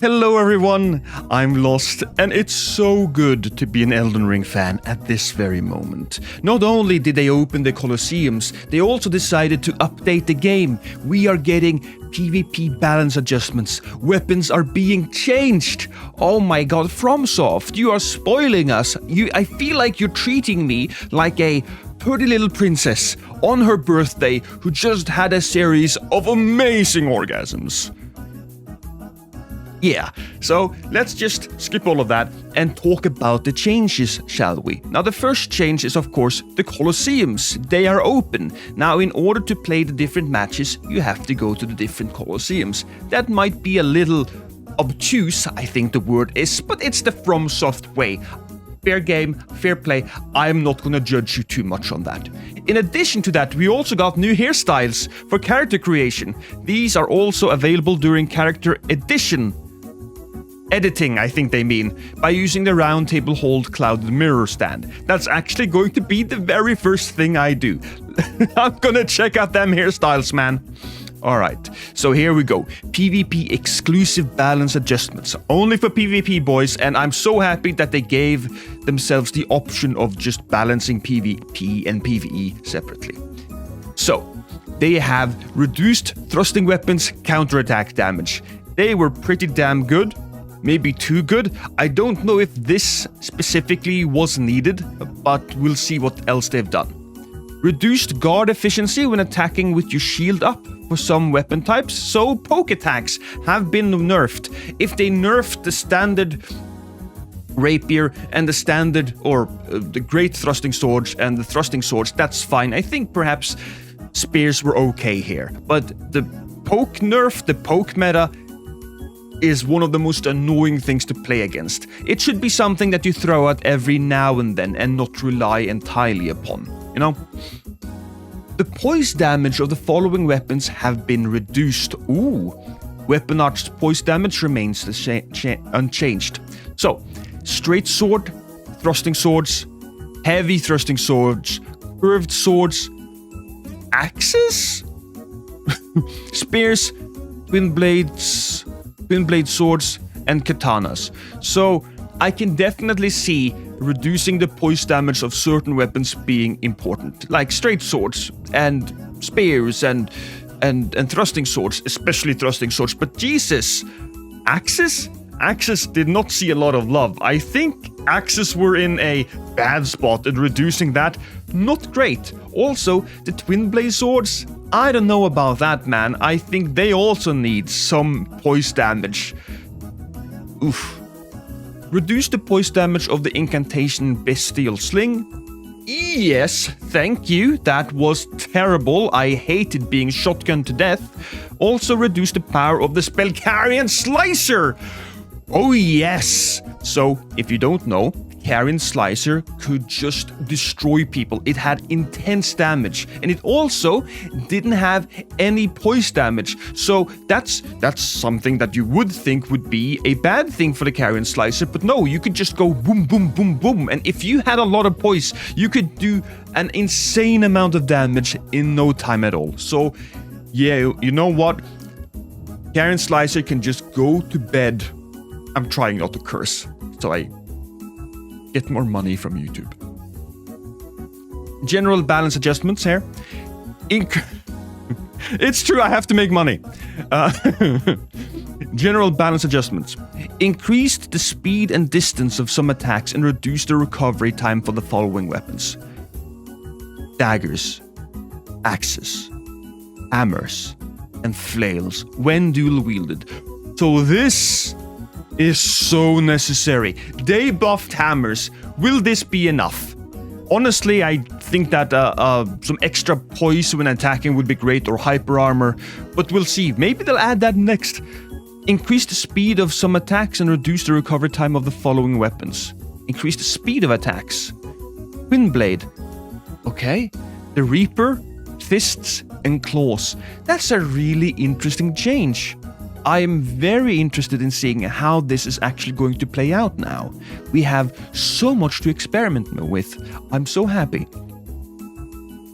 Hello everyone, I'm Lost, and it's so good to be an Elden Ring fan at this very moment. Not only did they open the Colosseums, they also decided to update the game. We are getting PvP balance adjustments, weapons are being changed. Oh my god, FromSoft, you are spoiling us. I feel like you're treating me like a pretty little princess on her birthday who just had a series of amazing orgasms. Yeah, so let's just skip all of that and talk about the changes, shall we? Now, the first change is, of course, the Colosseums. They are open. Now, in order to play the different matches, you have to go to the different Colosseums. That might be a little obtuse, I think the word is, but it's the FromSoft way. Fair game, fair play. I'm not gonna judge you too much on that. In addition to that, we also got new hairstyles for character creation. These are also available during character editing, I think they mean, by using the roundtable hold clouded mirror stand. That's actually going to be the very first thing I do. I'm gonna check out them hairstyles, man. Alright, so here we go. PvP exclusive balance adjustments. Only for PvP, boys, and I'm so happy that they gave themselves the option of just balancing PvP and PvE separately. So, they have reduced thrusting weapons counterattack damage. They were pretty damn good. Maybe too good. I don't know if this specifically was needed, but we'll see what else they've done. Reduced guard efficiency when attacking with your shield up for some weapon types, so poke attacks have been nerfed. If they nerfed the standard rapier and the standard, or the great thrusting swords and the thrusting swords, that's fine. I think perhaps spears were okay here. But the poke nerf, the poke meta, is one of the most annoying things to play against. It should be something that you throw out every now and then and not rely entirely upon, you know? The poise damage of the following weapons have been reduced. Ooh. Weapon arched poise damage remains unchanged. So, straight sword, thrusting swords, heavy thrusting swords, curved swords, axes? Spears, twin blade swords, and katanas. So I can definitely see reducing the poise damage of certain weapons being important, like straight swords and spears and thrusting swords, especially thrusting swords. But Jesus, axes? Axes did not see a lot of love. I think axes were in a bad spot, and reducing that, not great. Also, the twin blade swords, I don't know about that, man. I think they also need some poise damage. Oof. Reduce the poise damage of the incantation Bestial Sling. Yes, thank you. That was terrible. I hated being shotgunned to death. Also reduce the power of the spell Carian Slicer. Oh yes! So, if you don't know, Carian Slicer could just destroy people. It had intense damage, and it also didn't have any poise damage. So that's something that you would think would be a bad thing for the Carian Slicer, but no, you could just go boom, boom, boom, boom, and if you had a lot of poise, you could do an insane amount of damage in no time at all. So, yeah, you know what? Carian Slicer can just go to bed. I'm trying not to curse, so I get more money from YouTube. General balance adjustments here. It's true, I have to make money. General balance adjustments. Increased the speed and distance of some attacks and reduced the recovery time for the following weapons: daggers, axes, hammers, and flails when dual wielded. So this is so necessary. They buffed hammers. Will this be enough? Honestly, I think that some extra poise when attacking would be great, or hyper armor, but we'll see. Maybe they'll add that next. Increase the speed of some attacks and reduce the recovery time of the following weapons. Increase the speed of attacks. Twin blade. Okay. The Reaper, fists, and claws. That's a really interesting change. I am very interested in seeing how this is actually going to play out now. We have so much to experiment with. I'm so happy.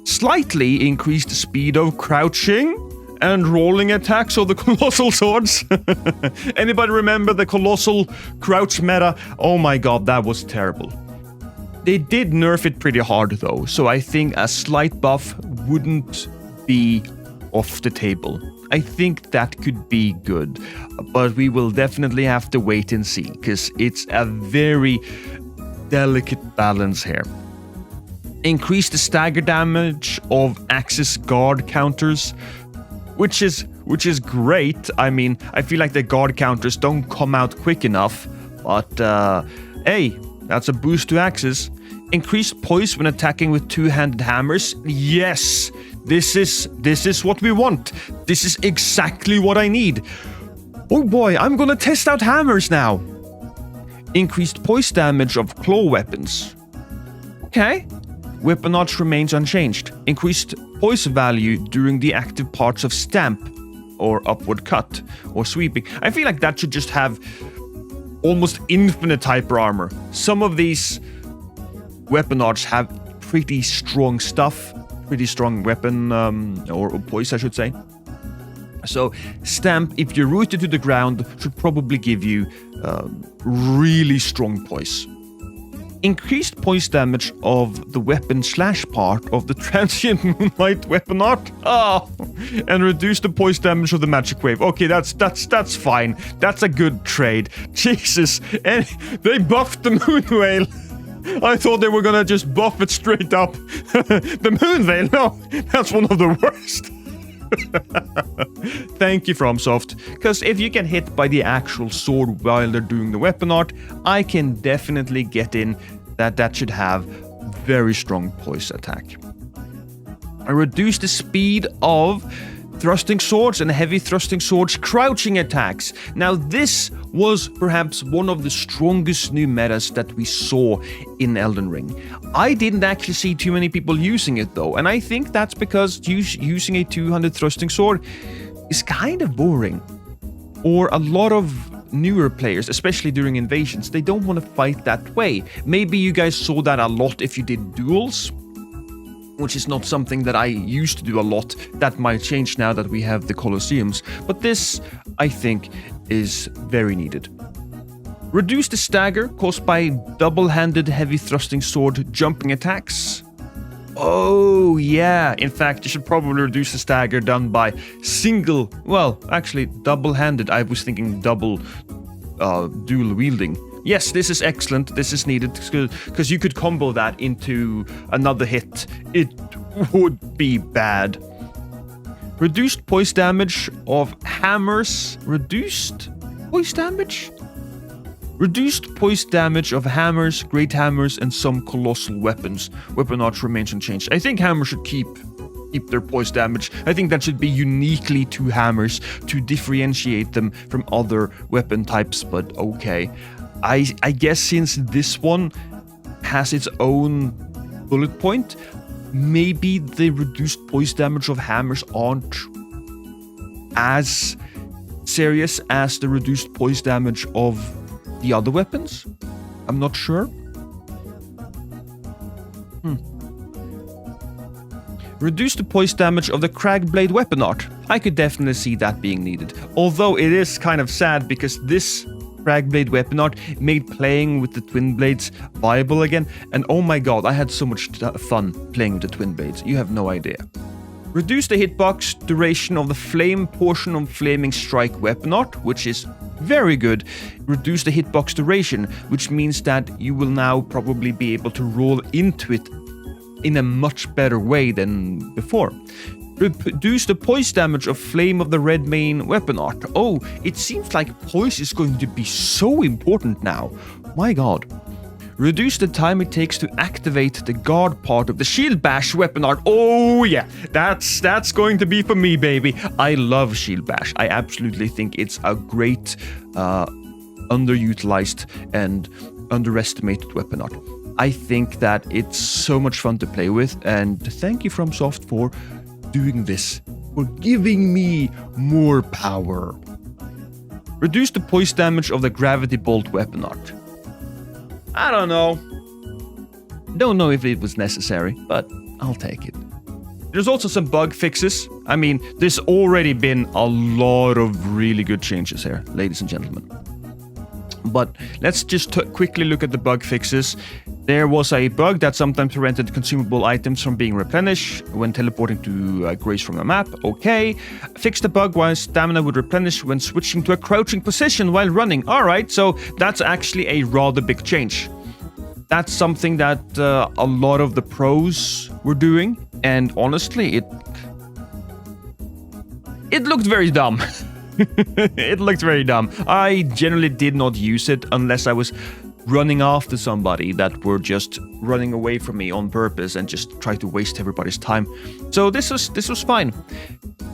Slightly increased the speed of crouching and rolling attacks of the colossal swords. Anybody remember the colossal crouch meta? Oh my god, that was terrible. They did nerf it pretty hard though, so I think a slight buff wouldn't be off the table. I think that could be good, but we will definitely have to wait and see, because it's a very delicate balance here. Increase the stagger damage of Axis guard counters, which is great. I mean, I feel like the guard counters don't come out quick enough, but hey, that's a boost to Axis. Increased poise when attacking with two-handed hammers. Yes, this is what we want. This is exactly what I need. Oh boy, I'm gonna test out hammers now. Increased poise damage of claw weapons. Okay. Weapon arch remains unchanged. Increased poise value during the active parts of stamp, or upward cut, or sweeping. I feel like that should just have almost infinite hyper armor. Some of these weapon arts have pretty strong stuff, pretty strong weapon, or poise, I should say. So stamp, if you're rooted to the ground, should probably give you really strong poise. Increased poise damage of the weapon / part of the transient moonlight weapon art. Oh, and reduce the poise damage of the magic wave. Okay, that's fine. That's a good trade. Jesus, and they buffed the moon veil. I thought they were gonna just buff it straight up. The moon veil, no, that's one of the worst. Thank you, FromSoft, because if you get hit by the actual sword while they're doing the weapon art, I can definitely get in that should have very strong poise attack. I reduce the speed of thrusting swords and heavy thrusting swords crouching attacks. Now this was perhaps one of the strongest new metas that we saw in Elden Ring. I didn't actually see too many people using it though, and I think that's because using a 200 thrusting sword is kind of boring. Or a lot of newer players, especially during invasions, they don't want to fight that way. Maybe you guys saw that a lot if you did duels, which is not something that I used to do a lot. That might change now that we have the Colosseums, but this, I think, is very needed. Reduce the stagger caused by double-handed heavy thrusting sword jumping attacks. Oh yeah, in fact, you should probably reduce the stagger done by single, well, actually double-handed. I was thinking double dual wielding. Yes, this is excellent. This is needed because you could combo that into another hit. It would be bad. Reduced poise damage of hammers. Reduced poise damage? Reduced poise damage of hammers, great hammers, and some colossal weapons. Weapon arch remains unchanged. I think hammers should keep their poise damage. I think that should be uniquely to hammers to differentiate them from other weapon types, but okay. I guess since this one has its own bullet point, maybe the reduced poise damage of hammers aren't as serious as the reduced poise damage of the other weapons? I'm not sure. Reduce the poise damage of the Cragblade weapon art. I could definitely see that being needed. Although it is kind of sad because this Cragblade weapon art made playing with the twin blades viable again, and oh my god, I had so much fun playing with the twin blades. You have no idea. Reduce the hitbox duration of the flame portion of Flaming Strike weapon art, which is very good. Reduce the hitbox duration, which means that you will now probably be able to roll into it in a much better way than before. Reduce the poise damage of Flame of the Red Mane weapon art. Oh, it seems like poise is going to be so important now. My god. Reduce the time it takes to activate the guard part of the Shield Bash weapon art. Oh yeah, that's going to be for me, baby. I love Shield Bash. I absolutely think it's a great underutilized and underestimated weapon art. I think that it's so much fun to play with, and thank you FromSoft for doing this, for giving me more power. Reduce the poise damage of the Gravity Bolt weapon art. I don't know. Don't know if it was necessary, but I'll take it. There's also some bug fixes. I mean, there's already been a lot of really good changes here, ladies and gentlemen. But let's just quickly look at the bug fixes. There was a bug that sometimes prevented consumable items from being replenished when teleporting to graze from the map. Okay. Fixed the bug while stamina would replenish when switching to a crouching position while running. Alright, so that's actually a rather big change. That's something that a lot of the pros were doing, and honestly, it looked very dumb. It looked very dumb. I generally did not use it unless I was running after somebody that were just running away from me on purpose and just try to waste everybody's time. So this was fine.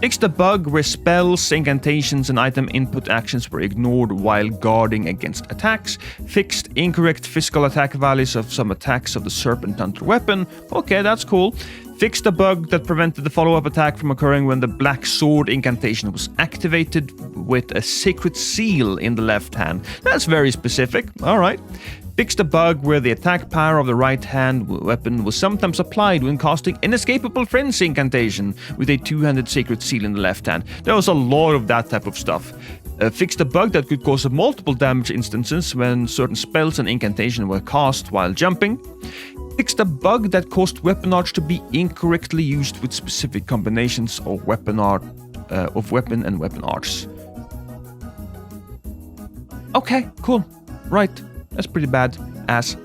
Fixed the bug where spells, incantations, and item input actions were ignored while guarding against attacks. Fixed incorrect physical attack values of some attacks of the Serpent Hunter weapon. Okay, that's cool. Fixed a bug that prevented the follow-up attack from occurring when the Black Sword incantation was activated with a sacred seal in the left hand. That's very specific. Alright. Fixed a bug where the attack power of the right-hand weapon was sometimes applied when casting Inescapable Frenzy incantation with a two-handed sacred seal in the left hand. There was a lot of that type of stuff. Fixed a bug that could cause multiple damage instances when certain spells and incantation were cast while jumping. Fixed a bug that caused weapon arts to be incorrectly used with specific combinations of weapon and weapon arts. Okay, cool. Right. That's pretty bad ass,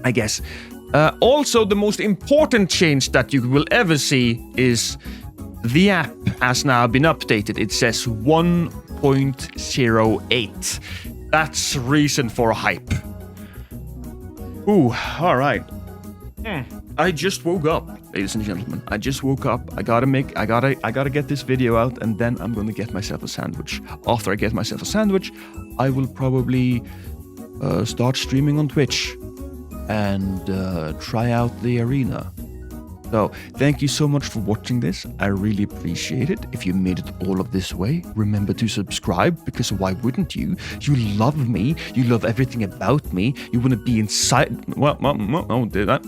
I guess. Also, the most important change that you will ever see is the app has now been updated. It says 1.08. That's reason for hype. Ooh, all right. I just woke up, ladies and gentlemen. I just woke up. I gotta get this video out, and then I'm gonna get myself a sandwich. After I get myself a sandwich, I will probably start streaming on Twitch and try out the arena. So, thank you so much for watching this. I really appreciate it. If you made it all of this way, remember to subscribe, because why wouldn't you? You love me. You love everything about me. You want to be inside... Well, don't do that.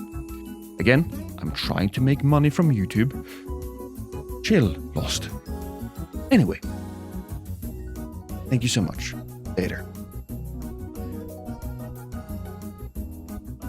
Again, I'm trying to make money from YouTube. Chill, Lost. Anyway, thank you so much. Later.